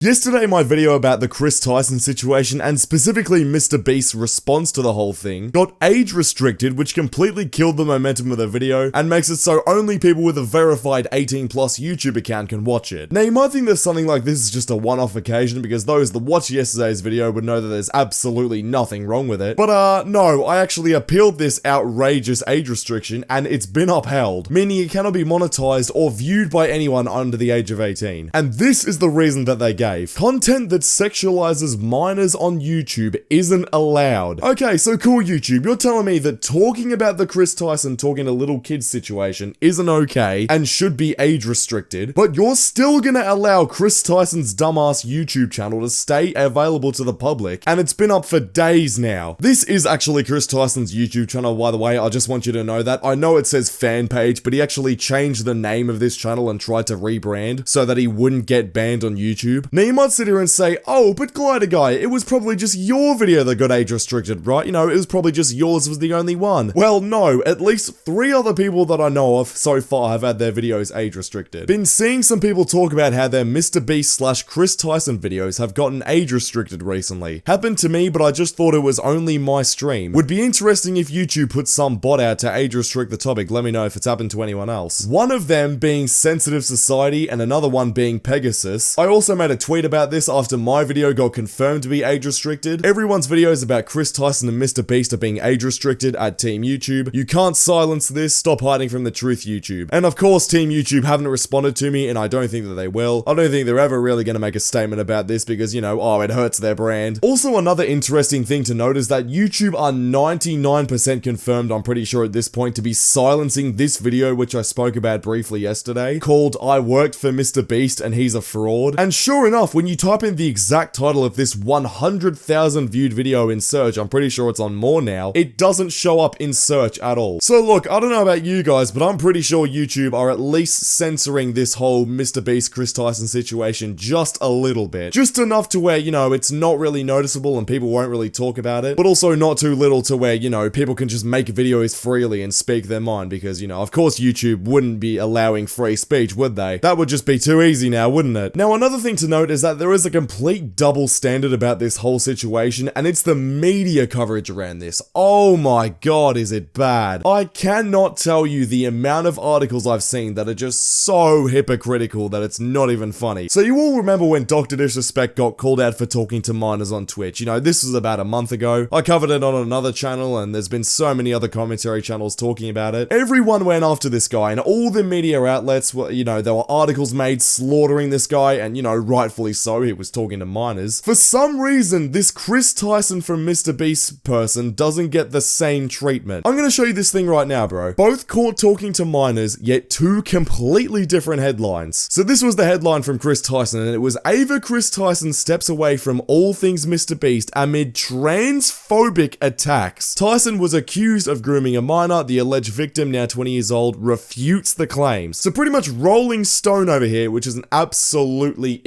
Yesterday, my video about the Kris Tyson situation and specifically MrBeast's response to the whole thing got age restricted, which completely killed the momentum of the video and makes it so only people with a verified 18 plus YouTube account can watch it. Now, you might think that something like this is just a one-off occasion because those that watched yesterday's video would know that there's absolutely nothing wrong with it. But no, I actually appealed this outrageous age restriction and it's been upheld, meaning it cannot be monetized or viewed by anyone under the age of 18. And this is the reason that they gave. Content that sexualizes minors on YouTube isn't allowed. Okay, so cool YouTube, you're telling me that talking about the Kris Tyson talking to little kids situation isn't okay and should be age restricted, but you're still gonna allow Kris Tyson's dumbass YouTube channel to stay available to the public, and it's been up for days now. This is actually Kris Tyson's YouTube channel, by the way, I just want you to know that. I know it says fan page, but he actually changed the name of this channel and tried to rebrand so that he wouldn't get banned on YouTube. Now, you might sit here and say, oh, but Glider Guy, it was probably just your video that got age restricted, right? You know, it was probably just yours was the only one. Well, no, at least 3 other people that I know of so far have had their videos age restricted. Been seeing some people talk about how their MrBeast/Kris Tyson videos have gotten age restricted recently. Happened to me, but I just thought it was only my stream. Would be interesting if YouTube put some bot out to age restrict the topic. Let me know if it's happened to anyone else. One of them being Sensitive Society and another one being Pegasus. I also made a tweet about this after my video got confirmed to be age restricted. Everyone's videos about Kris Tyson and MrBeast are being age restricted at Team YouTube. You can't silence this, stop hiding from the truth, YouTube. And of course, Team YouTube haven't responded to me and I don't think that they will. I don't think they're ever really going to make a statement about this because, you know, oh, it hurts their brand. Also, another interesting thing to note is that YouTube are 99% confirmed, I'm pretty sure at this point, to be silencing this video, which I spoke about briefly yesterday, called I Worked for MrBeast and He's a Fraud. And sure enough, when you type in the exact title of this 100,000 viewed video in search, I'm pretty sure it's on more now, it doesn't show up in search at all. So look, I don't know about you guys, but I'm pretty sure YouTube are at least censoring this whole MrBeast Kris Tyson situation just a little bit. Just enough to where, you know, it's not really noticeable and people won't really talk about it, but also not too little to where, you know, people can just make videos freely and speak their mind because, you know, of course YouTube wouldn't be allowing free speech, would they? That would just be too easy now, wouldn't it? Now, another thing to note is that there is a complete double standard about this whole situation, and it's the media coverage around this. Oh my god, is it bad. I cannot tell you the amount of articles I've seen that are just so hypocritical that it's not even funny. So you all remember when Dr. Disrespect got called out for talking to minors on Twitch. You know, this was about a month ago. I covered it on another channel, and there's been so many other commentary channels talking about it. Everyone went after this guy, and all the media outlets were, you know, there were articles made slaughtering this guy, and, you know, rightfully so, he was talking to minors. For some reason, this Kris Tyson from MrBeast person doesn't get the same treatment. I'm gonna show you this thing right now, bro. Both caught talking to minors, yet 2 completely different headlines. So this was the headline from Kris Tyson, and it was Ava Kris Tyson steps away from all things MrBeast amid transphobic attacks. Tyson was accused of grooming a minor. The alleged victim, now 20 years old, refutes the claims. So pretty much Rolling Stone over here, which is an absolutely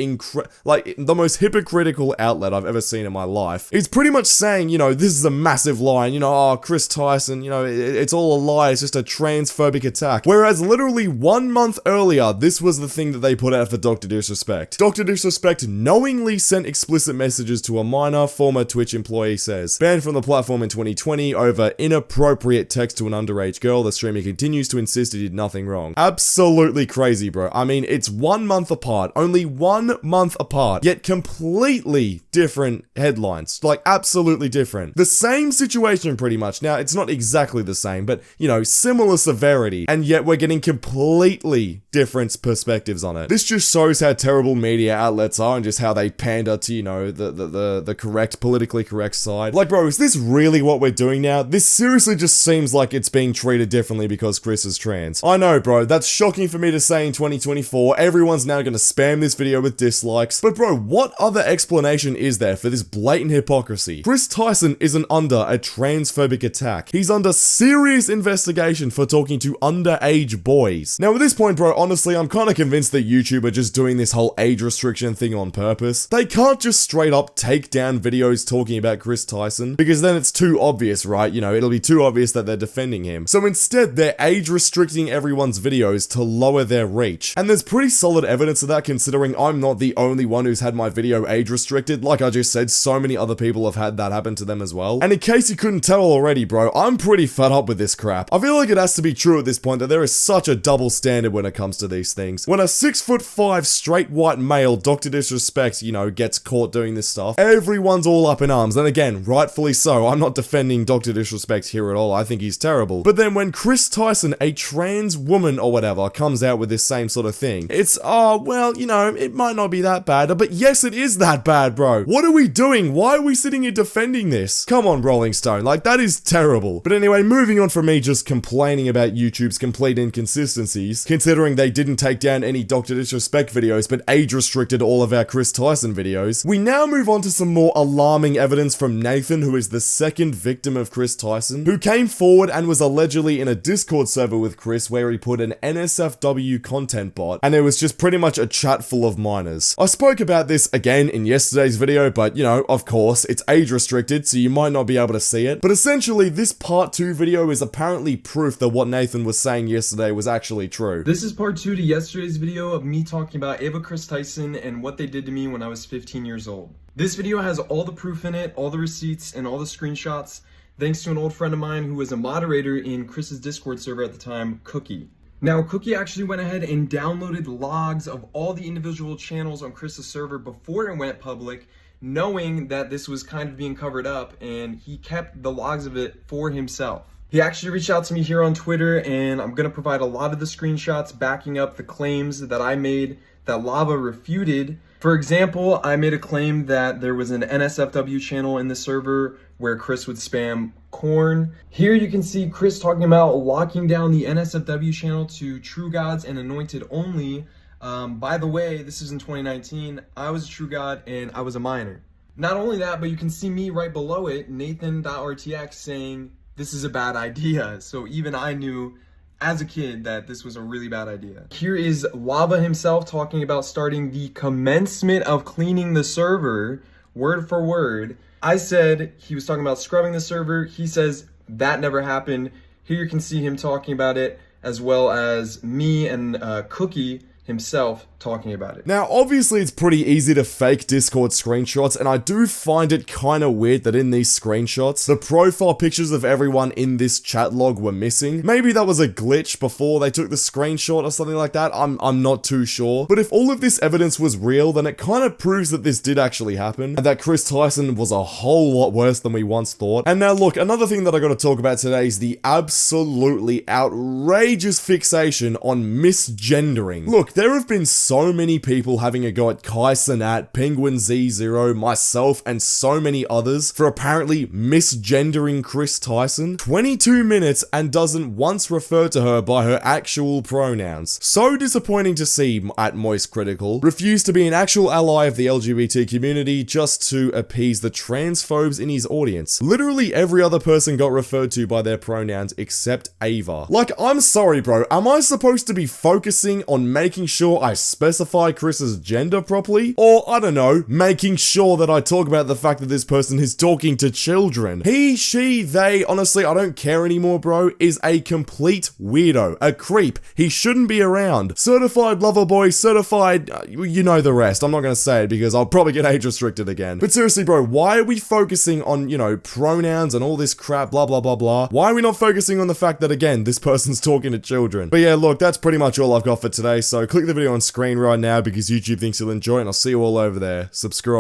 like the most hypocritical outlet I've ever seen in my life, is pretty much saying, you know, this is a massive lie, and, you know, oh, Kris Tyson, you know, it's all a lie, it's just a transphobic attack. Whereas literally 1 month earlier, this was the thing that they put out for Dr. Disrespect. Dr. Disrespect knowingly sent explicit messages to a minor, former Twitch employee says. Banned from the platform in 2020 over inappropriate text to an underage girl, the streamer continues to insist he did nothing wrong. Absolutely crazy, bro. I mean, it's 1 month apart, only 1 month apart, yet completely different headlines, like absolutely different. The same situation pretty much. Now, it's not exactly the same, but, you know, similar severity, and yet we're getting completely different perspectives on it. This just shows how terrible media outlets are and just how they pander to, you know, the correct, politically correct side. Like, bro, is this really what we're doing now? This seriously just seems like it's being treated differently because Kris is trans. I know, bro, that's shocking for me to say in 2024. Everyone's now gonna spam this video with dislikes, but bro, what other explanation is there for this blatant hypocrisy? Kris Tyson isn't under a transphobic attack. He's under serious investigation for talking to underage boys. Now, at this point, bro, honestly, I'm kind of convinced that YouTube are just doing this whole age restriction thing on purpose. They can't just straight up take down videos talking about Kris Tyson, because then it's too obvious, right? You know, it'll be too obvious that they're defending him. So instead, they're age restricting everyone's videos to lower their reach. And there's pretty solid evidence of that, considering I'm not the only one who's had my video age restricted. Like I just said, so many other people have had that happen to them as well. And in case you couldn't tell already, bro, I'm pretty fed up with this crap. I feel like it has to be true at this point that there is such a double standard when it comes to these things. When a 6'5" straight white male, Dr. Disrespect, you know, gets caught doing this stuff, everyone's all up in arms. And again, rightfully so. I'm not defending Dr. Disrespect here at all. I think he's terrible. But then when Kris Tyson, a trans woman or whatever, comes out with this same sort of thing, it's, oh, well, you know, it might not be that bad. But yes, it is that bad, bro. What are we doing? Why are we sitting here defending this? Come on, Rolling Stone. Like, that is terrible. But anyway, moving on from me just complaining about YouTube's complete inconsistencies, considering they didn't take down any Dr. Disrespect videos, but age restricted all of our Kris Tyson videos, we now move on to some more alarming evidence from Nathan, who is the second victim of Kris Tyson, who came forward and was allegedly in a Discord server with Kris where he put an NSFW content bot, and it was just pretty much a chat full of minors. I spoke about this again in yesterday's video, but you know, of course, it's age restricted, so you might not be able to see it. But essentially, this part 2 video is apparently proof that what Nathan was saying yesterday was actually true. This is part 2 to yesterday's video of me talking about Kris Tyson and what they did to me when I was 15 years old. This video has all the proof in it, all the receipts, and all the screenshots, thanks to an old friend of mine who was a moderator in Kris's Discord server at the time, Cookie. Now, Cookie actually went ahead and downloaded logs of all the individual channels on Kris's server before it went public, knowing that this was kind of being covered up, and he kept the logs of it for himself. He actually reached out to me here on Twitter, and I'm going to provide a lot of the screenshots backing up the claims that I made that Lava refuted. For example, I made a claim that there was an NSFW channel in the server where Kris would spam corn. Here you can see Kris talking about locking down the NSFW channel to True Gods and Anointed only. By the way, this is in 2019. I was a True God and I was a minor. Not only that, but you can see me right below it, Nathan.rtx, saying this is a bad idea. So even I knew as a kid that this was a really bad idea. Here is Lava himself talking about starting the commencement of cleaning the server, word for word. I said he was talking about scrubbing the server. He says that never happened. Here you can see him talking about it, as well as me and Cookie himself talking about it. Now, obviously it's pretty easy to fake Discord screenshots, and I do find it kind of weird that in these screenshots, the profile pictures of everyone in this chat log were missing. Maybe that was a glitch before they took the screenshot or something like that. I'm not too sure. But if all of this evidence was real, then it kind of proves that this did actually happen, and that Kris Tyson was a whole lot worse than we once thought. And now look, another thing that I gotta talk about today is the absolutely outrageous fixation on misgendering. Look, there have been so many people having a go at Kai Cenat, Penguin Z0, myself, and so many others for apparently misgendering Kris Tyson. 22 minutes and doesn't once refer to her by her actual pronouns. So disappointing to see at Moist Critical refuse to be an actual ally of the LGBT community just to appease the transphobes in his audience. Literally every other person got referred to by their pronouns except Ava. Like, I'm sorry, bro, am I supposed to be focusing on making sure I specify Kris's gender properly? Or, I don't know, making sure that I talk about the fact that this person is talking to children? He, she, they, honestly, I don't care anymore, bro, is a complete weirdo, a creep. He shouldn't be around. Certified lover boy, certified, you know the rest. I'm not gonna say it because I'll probably get age restricted again. But seriously, bro, why are we focusing on, you know, pronouns and all this crap, blah, blah, blah, blah? Why are we not focusing on the fact that, again, this person's talking to children? But yeah, look, that's pretty much all I've got for today, so click the video on screen right now because YouTube thinks you'll enjoy it, and I'll see you all over there. Subscribe.